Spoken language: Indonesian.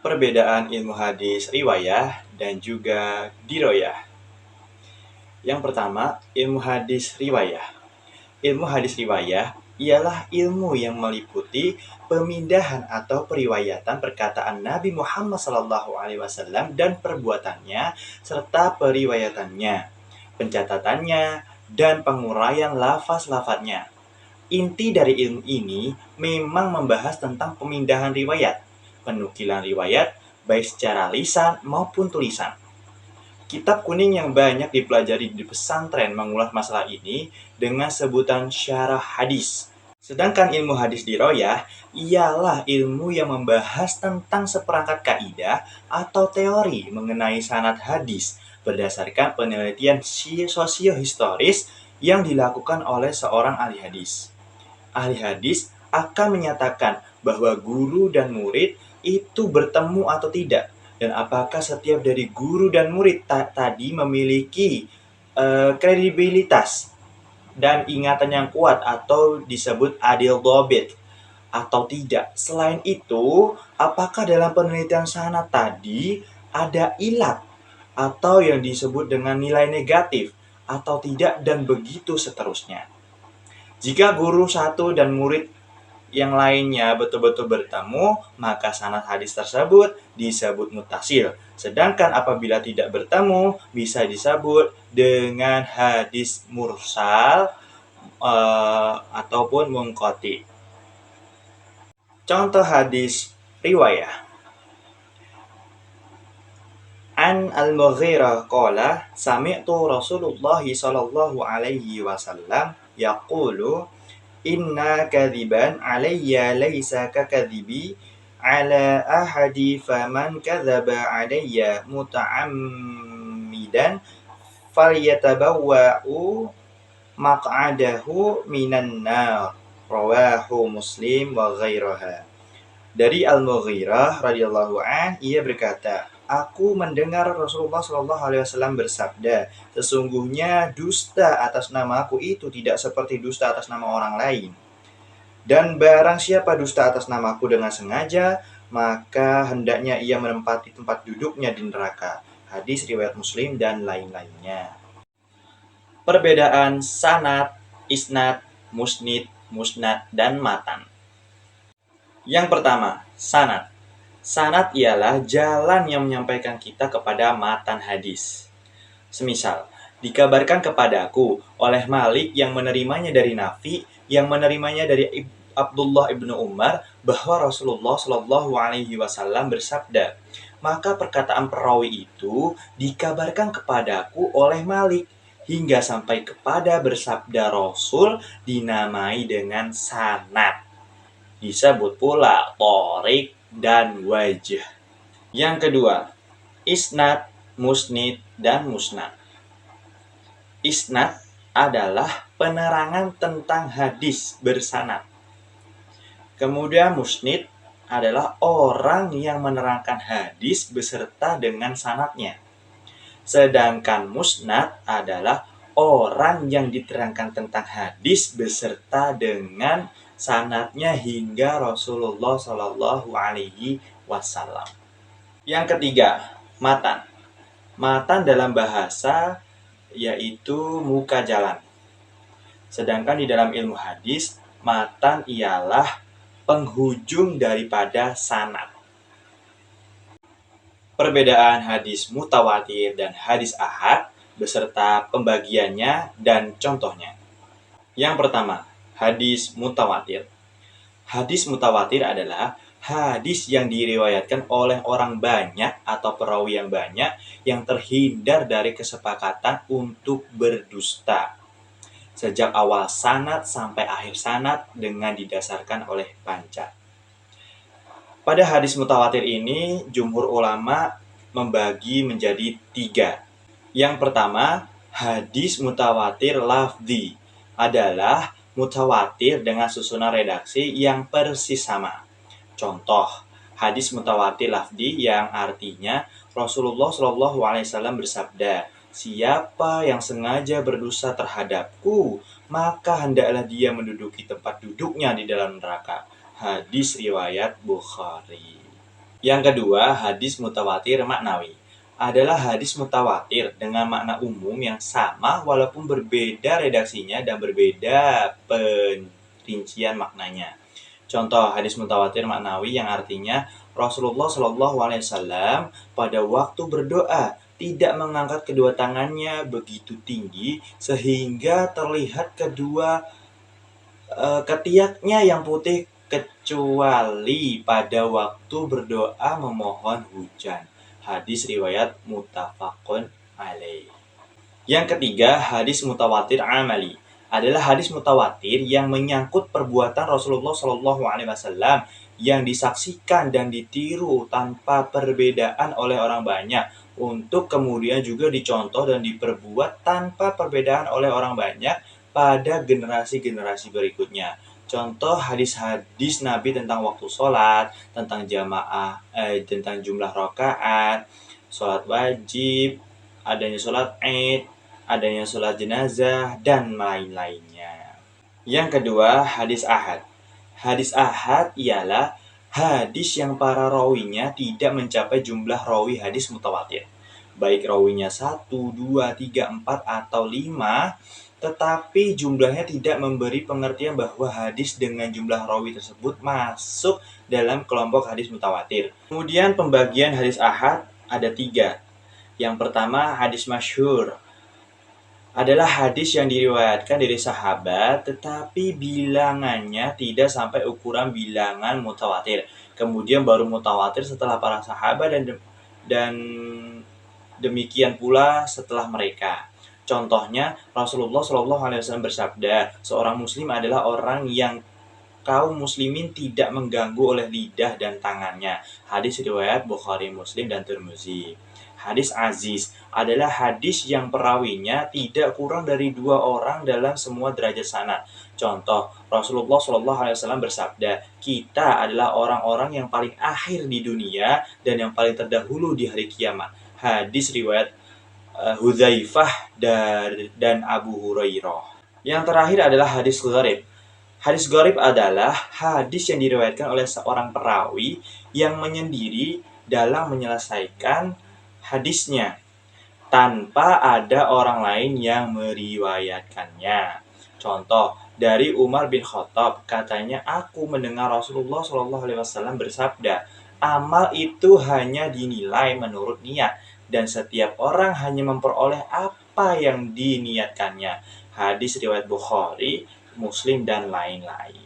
Perbedaan ilmu hadis riwayah dan juga diroyah. Yang pertama, ilmu hadis riwayah. Ilmu hadis riwayah ialah ilmu yang meliputi pemindahan atau periwayatan perkataan Nabi Muhammad SAW dan perbuatannya serta periwayatannya, pencatatannya, dan penguraian lafaz-lafaznya. Inti dari ilmu ini memang membahas tentang pemindahan riwayat, penukilan riwayat, baik secara lisan maupun tulisan. Kitab kuning yang banyak dipelajari di pesantren mengulas masalah ini dengan sebutan syarah hadis. Sedangkan ilmu hadis diroyah ialah ilmu yang membahas tentang seperangkat kaidah atau teori mengenai sanad hadis berdasarkan penelitian sosiohistoris yang dilakukan oleh seorang ahli hadis. Ahli hadis akan menyatakan bahwa guru dan murid itu bertemu atau tidak, dan apakah setiap dari guru dan murid tadi memiliki kredibilitas dan ingatan yang kuat atau disebut adil dhabit atau tidak. Selain itu, apakah dalam penelitian sanad tadi ada ilat atau yang disebut dengan nilai negatif atau tidak, dan begitu seterusnya. Jika guru satu dan murid yang lainnya betul-betul bertemu, maka sanad hadis tersebut disebut muttasil. Sedangkan apabila tidak bertemu, bisa disebut dengan hadis mursal ataupun munqati. Contoh hadis riwayah. An al-Mughirah qala sami'tu Rasulullah sallallahu alaihi wasallam yaqulu inna kadhiban alayya laysa kakadhibi ala ahadi faman kadzaba alayya muta'ammidan falyatabawwa'u maq'adahu minan nar. Rawahu Muslim wa ghairaha. Dari Al-Mughirah radhiyallahu an, ia berkata, aku mendengar Rasulullah SAW bersabda, sesungguhnya dusta atas namaku itu tidak seperti dusta atas nama orang lain. Dan barang siapa dusta atas namaku dengan sengaja, maka hendaknya ia menempati tempat duduknya di neraka. Hadis riwayat Muslim dan lain-lainnya. Perbedaan sanad, isnad, musnid, musnad, dan matan. Yang pertama, sanad. Sanad ialah jalan yang menyampaikan kita kepada matan hadis. Semisal, dikabarkan kepadaku oleh Malik yang menerimanya dari Nafi, yang menerimanya dari Abdullah ibnu Umar, bahwa Rasulullah Shallallahu Alaihi Wasallam bersabda. Maka perkataan perawi itu dikabarkan kepadaku oleh Malik hingga sampai kepada bersabda Rasul dinamai dengan sanad. Disebut pula thorik dan wajh. Yang kedua, isnad, musnid, dan musnad. Isnad adalah penerangan tentang hadis bersanad. Kemudian musnid adalah orang yang menerangkan hadis beserta dengan sanadnya. Sedangkan musnad adalah orang yang diterangkan tentang hadis beserta dengan sanadnya hingga Rasulullah Shallallahu Alaihi Wasallam. Yang ketiga, matan. Matan dalam bahasa yaitu muka jalan. Sedangkan di dalam ilmu hadis, matan ialah penghujung daripada sanad. Perbedaan hadis mutawatir dan hadis ahad beserta pembagiannya dan contohnya. Yang pertama, hadis mutawatir. Hadis mutawatir adalah hadis yang diriwayatkan oleh orang banyak atau perawi yang banyak yang terhindar dari kesepakatan untuk berdusta sejak awal sanad sampai akhir sanad dengan didasarkan oleh panca. Pada hadis mutawatir ini, jumhur ulama membagi menjadi 3. Yang pertama, hadis mutawatir lafzi adalah mutawatir dengan susunan redaksi yang persis sama. Contoh, hadis mutawatir lafzi yang artinya Rasulullah SAW bersabda, siapa yang sengaja berdosa terhadapku, maka hendaklah dia menduduki tempat duduknya di dalam neraka. Hadis riwayat Bukhari. Yang kedua, hadis mutawatir maknawi adalah hadis mutawatir dengan makna umum yang sama walaupun berbeda redaksinya dan berbeda perincian maknanya. Contoh hadis mutawatir maknawi yang artinya Rasulullah Shallallahu Alaihi Wasallam pada waktu berdoa tidak mengangkat kedua tangannya begitu tinggi sehingga terlihat kedua ketiaknya yang putih kecuali pada waktu berdoa memohon hujan. Hadis riwayat muttafaqun alaih. Yang ketiga, hadis mutawatir amali adalah hadis mutawatir yang menyangkut perbuatan Rasulullah Shallallahu Alaihi Wasallam yang disaksikan dan ditiru tanpa perbedaan oleh orang banyak untuk kemudian juga dicontoh dan diperbuat tanpa perbedaan oleh orang banyak pada generasi-generasi berikutnya. Contoh hadis-hadis Nabi tentang waktu sholat, tentang jamaah, tentang jumlah rakaat, sholat wajib, adanya sholat Id, adanya sholat jenazah, dan lain-lainnya. Yang kedua, hadis ahad. Hadis ahad ialah hadis yang para rawinya tidak mencapai jumlah rawi hadis mutawatir. Baik rawinya 1, 2, 3, 4, atau 5, tetapi jumlahnya tidak memberi pengertian bahwa hadis dengan jumlah rawi tersebut masuk dalam kelompok hadis mutawatir. Kemudian pembagian hadis ahad ada 3. Yang pertama, hadis masyhur adalah hadis yang diriwayatkan dari sahabat tetapi bilangannya tidak sampai ukuran bilangan mutawatir. Kemudian baru mutawatir setelah para sahabat dan demikian pula setelah mereka. Contohnya Rasulullah Shallallahu Alaihi Wasallam bersabda, seorang muslim adalah orang yang kaum muslimin tidak mengganggu oleh lidah dan tangannya. Hadis riwayat Bukhari, Muslim, dan Tirmizi. Hadis aziz adalah hadis yang perawinya tidak kurang dari 2 orang dalam semua derajat sanad. Contoh, Rasulullah Shallallahu Alaihi Wasallam bersabda, kita adalah orang-orang yang paling akhir di dunia dan yang paling terdahulu di hari kiamat. Hadis riwayat Hudzaifah dan Abu Hurairah. Yang terakhir adalah hadis gharib. Hadis gharib adalah hadis yang diriwayatkan oleh seorang perawi yang menyendiri dalam menyelesaikan hadisnya tanpa ada orang lain yang meriwayatkannya. Contoh, dari Umar bin Khattab katanya, aku mendengar Rasulullah SAW bersabda, amal itu hanya dinilai menurut niat dan setiap orang hanya memperoleh apa yang diniatkannya. Hadis riwayat Bukhari, Muslim, dan lain-lain.